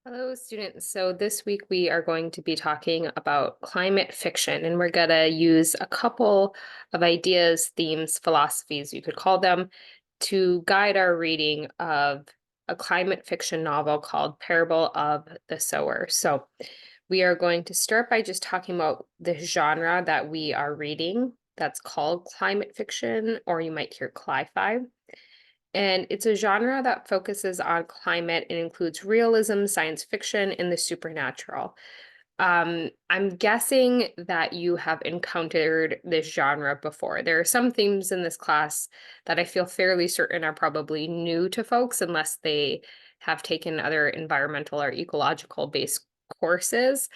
Hello, students. So this week we are going to be talking about climate fiction, and we're going to use a couple of ideas, themes, philosophies, you could call them, to guide our reading of a climate fiction novel called Parable of the Sower. So we are going to start by just talking about the genre that we are reading. That's called climate fiction, or you might hear cli-fi. And it's a genre that focuses on climate and includes realism, science fiction, and the supernatural. I'm guessing that you have encountered this genre before. There are some themes in this class that I feel fairly certain are probably new to folks unless they have taken other environmental or ecological based courses.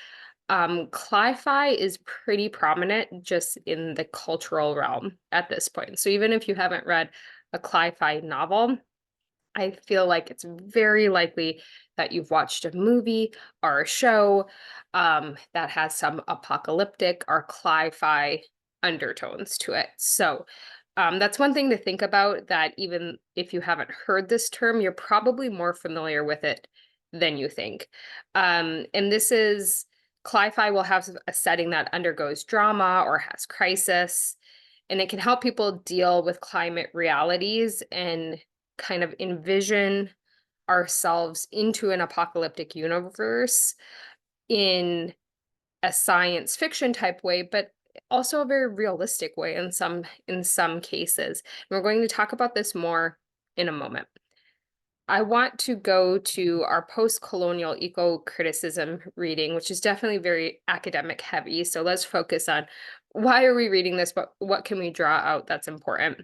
Cli-fi is pretty prominent just in the cultural realm at this point. So even if you haven't read a cli-fi novel, I feel like it's very likely that you've watched a movie or a show that has some apocalyptic or cli-fi undertones to it. So that's one thing to think about, that even if you haven't heard this term, you're probably more familiar with it than you think. And this is cli-fi will have a setting that undergoes drama or has crisis, and it can help people deal with climate realities and kind of envision ourselves into an apocalyptic universe in a science fiction type way, but also a very realistic way in some cases. And we're going to talk about this more in a moment. I want to go to our post-colonial eco-criticism reading, which is definitely very academic heavy. So let's focus on why are we reading this, but what can we draw out that's important?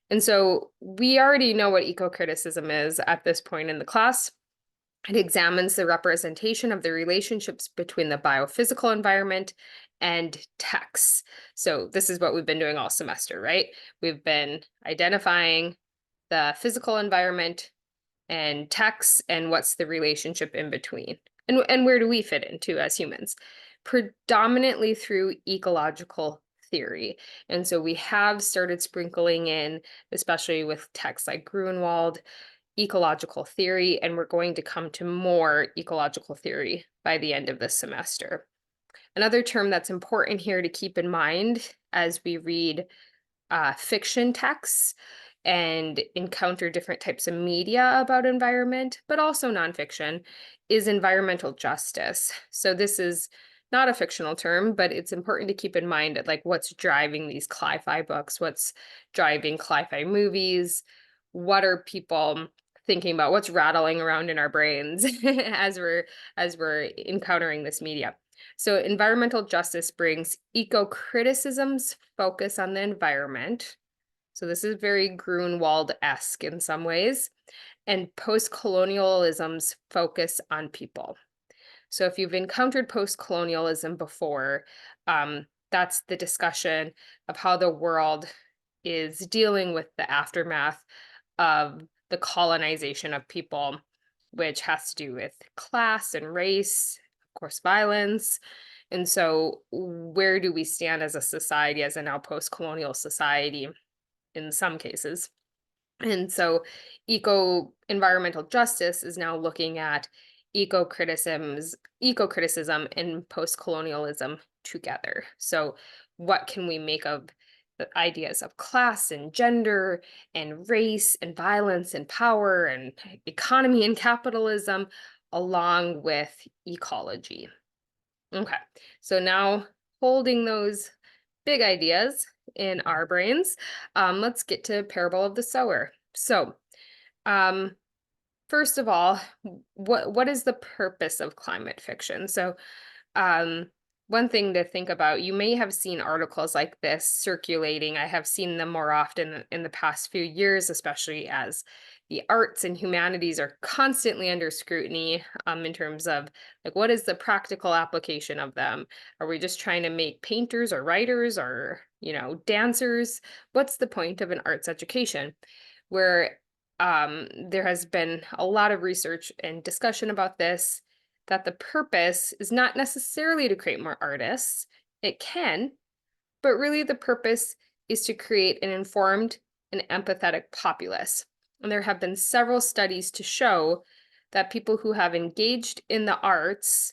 And so we already know what eco-criticism is at this point in the class. It examines the representation of the relationships between the biophysical environment and texts. So this is what we've been doing all semester, right? We've been identifying the physical environment and texts and what's the relationship in between. And where do we fit into as humans? Predominantly through ecological theory. And so we have started sprinkling in, especially with texts like Grunwald, ecological theory, and we're going to come to more ecological theory by the end of this semester. Another term that's important here to keep in mind as we read fiction texts and encounter different types of media about environment, but also nonfiction, is environmental justice. So this is not a fictional term, but it's important to keep in mind like what's driving these cli-fi books, what's driving cli-fi movies, what are people thinking about, what's rattling around in our brains as we're encountering this media. So environmental justice brings eco-criticism's focus on the environment. So this is very Grunwald-esque in some ways, and post-colonialism's focus on people. So if you've encountered post-colonialism before, that's the discussion of how the world is dealing with the aftermath of the colonization of people, which has to do with class and race, of course, violence. And so, where do we stand as a society, as a now post colonial society in some cases? And so, environmental justice is now looking at eco criticism and post colonialism together. So, what can we make of the ideas of class and gender and race and violence and power and economy and capitalism along with ecology? Okay, so now holding those big ideas in our brains, let's get to Parable of the Sower. So, um, first of all, what is the purpose of climate fiction? So, um, one thing to think about, you may have seen articles like this circulating. I have seen them more often in the past few years, especially as the arts and humanities are constantly under scrutiny in terms of like what is the practical application of them? Are we just trying to make painters or writers or, dancers? What's the point of an arts education? Where there has been a lot of research and discussion about this, that the purpose is not necessarily to create more artists. It can, but really the purpose is to create an informed and empathetic populace. And there have been several studies to show that people who have engaged in the arts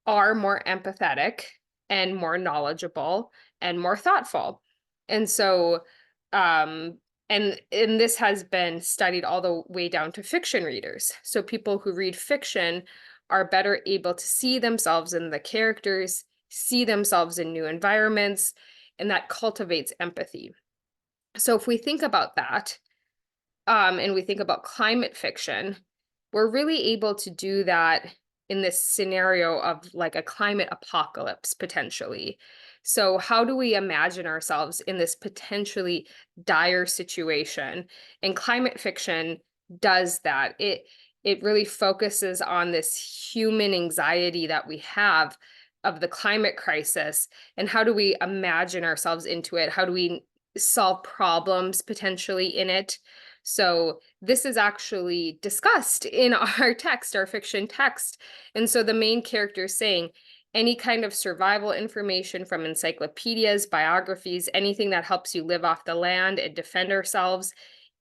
are more empathetic and more knowledgeable and more thoughtful. And so, um, and this has been studied all the way down to fiction readers. So people who read fiction are better able to see themselves in the characters, see themselves in new environments, and that cultivates empathy. So if we think about that, and we think about climate fiction, we're really able to do that in this scenario of like a climate apocalypse potentially. So, how do we imagine ourselves in this potentially dire situation? And climate fiction does that. It really focuses on this human anxiety that we have of the climate crisis, and how do we imagine ourselves into it? How do we solve problems potentially in it? So this is actually discussed in our text, our fiction text. And so the main character is saying any kind of survival information from encyclopedias, biographies, anything that helps you live off the land and defend ourselves,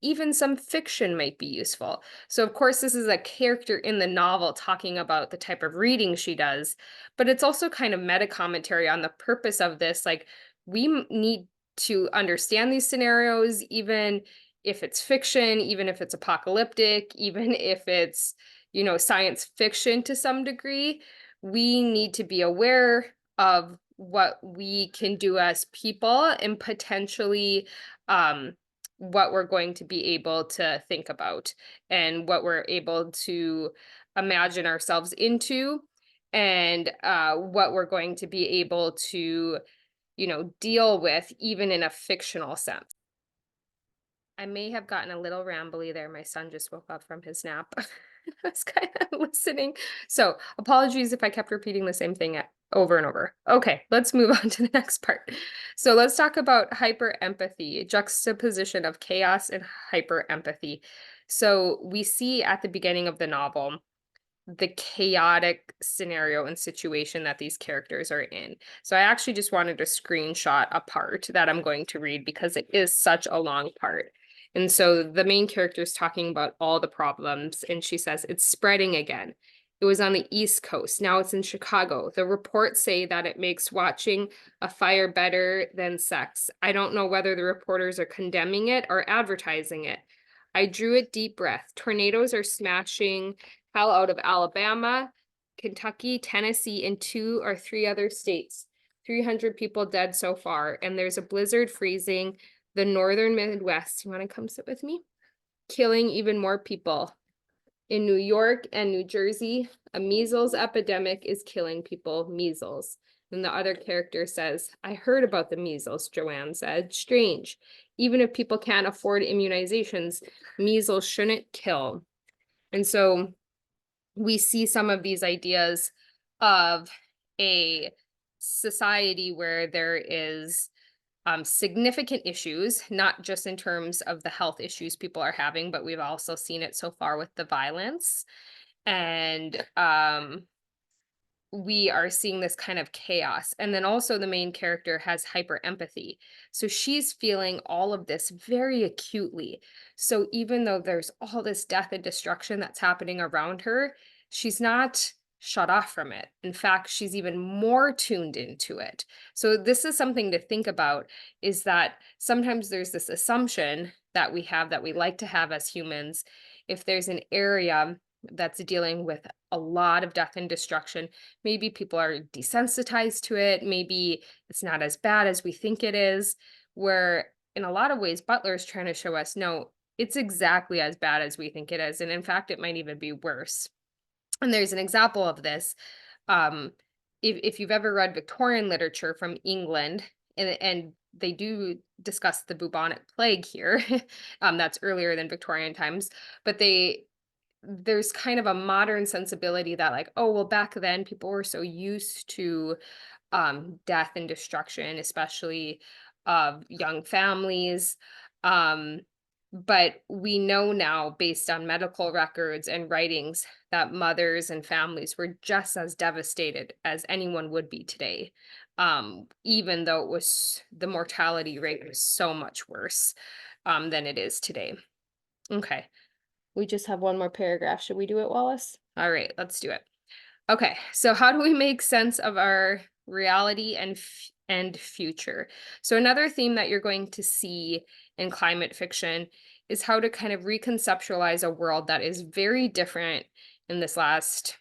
even some fiction might be useful. So of course, this is a character in the novel talking about the type of reading she does, but it's also kind of meta commentary on the purpose of this. Like we need to understand these scenarios, even if it's fiction, even if it's apocalyptic, even if it's, science fiction to some degree, we need to be aware of what we can do as people and potentially what we're going to be able to think about and what we're able to imagine ourselves into, and what we're going to be able to, deal with even in a fictional sense. I may have gotten a little rambly there. My son just woke up from his nap. I was kind of listening. So, apologies if I kept repeating the same thing over and over. Okay, let's move on to the next part. So, let's talk about hyper empathy, juxtaposition of chaos and hyper empathy. So, we see at the beginning of the novel the chaotic scenario and situation that these characters are in. So I actually just wanted to screenshot a part that I'm going to read because it is such a long part. And so the main character is talking about all the problems, and she says, it's spreading again. It was on the East Coast. Now it's in Chicago. The reports say that it makes watching a fire better than sex. I don't know whether the reporters are condemning it or advertising it. I drew a deep breath. Tornadoes are smashing hell out of Alabama, Kentucky, Tennessee, and 2 or 3 other states. 300 people dead so far, and there's a blizzard freezing the northern Midwest. You want to come sit with me? Killing even more people. In New York and New Jersey, a measles epidemic is killing people. Measles. And the other character says, I heard about the measles, Joanne said. Strange. Even if people can't afford immunizations, measles shouldn't kill. And so we see some of these ideas of a society where there is significant issues, not just in terms of the health issues people are having, but we've also seen it so far with the violence. And we are seeing this kind of chaos. And then also the main character has hyper empathy. So she's feeling all of this very acutely. So even though there's all this death and destruction that's happening around her, she's not shut off from it. In fact, she's even more tuned into it. So this is something to think about, is that sometimes there's this assumption that we have, that we like to have as humans. If there's an area that's dealing with a lot of death and destruction, maybe people are desensitized to it. Maybe it's not as bad as we think it is. Where in a lot of ways, Butler is trying to show us, no, it's exactly as bad as we think it is. And in fact, it might even be worse. And there's an example of this. Um, if you've ever read Victorian literature from England, and they do discuss the bubonic plague here, that's earlier than Victorian times, but there's kind of a modern sensibility that, like, oh, well, back then people were so used to death and destruction, especially of young families. Um, but we know now, based on medical records and writings, that mothers and families were just as devastated as anyone would be today. Even though the mortality rate was so much worse than it is today. Okay. We just have one more paragraph. Should we do it, Wallace? All right, let's do it. Okay, so how do we make sense of our reality and future? So another theme that you're going to see in climate fiction is how to kind of reconceptualize a world that is very different in this last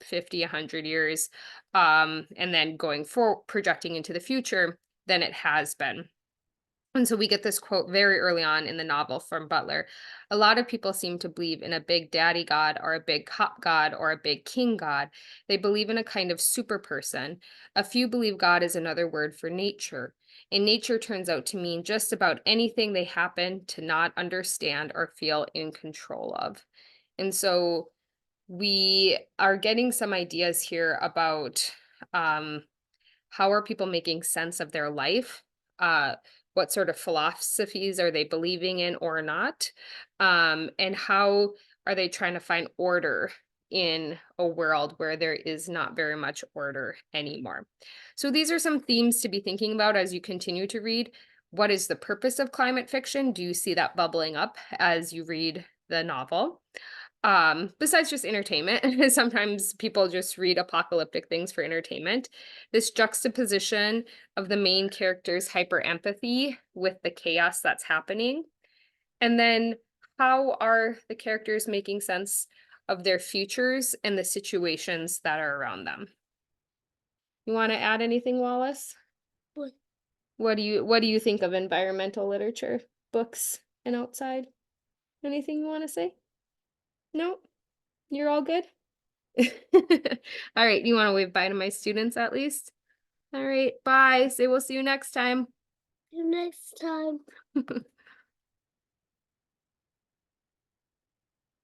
50, 100 years, and then going for projecting into the future than it has been. And so we get this quote very early on in the novel from Butler. A lot of people seem to believe in a big daddy god or a big cop god or a big king god. They believe in a kind of super person. A few believe God is another word for nature. And nature turns out to mean just about anything they happen to not understand or feel in control of. And so we are getting some ideas here about um, how are people making sense of their life? What sort of philosophies are they believing in or not? And how are they trying to find order in a world where there is not very much order anymore? So these are some themes to be thinking about as you continue to read. What is the purpose of climate fiction? Do you see that bubbling up as you read the novel? Besides just entertainment, sometimes people just read apocalyptic things for entertainment. This juxtaposition of the main character's hyper empathy with the chaos that's happening. And then how are the characters making sense of their futures and the situations that are around them? You want to add anything, Wallace? What? What do you think of environmental literature, books, and outside? Anything you want to say? No? You're all good? All right, you wanna wave bye to my students at least? All right, bye. Say we'll see you next time. Next time.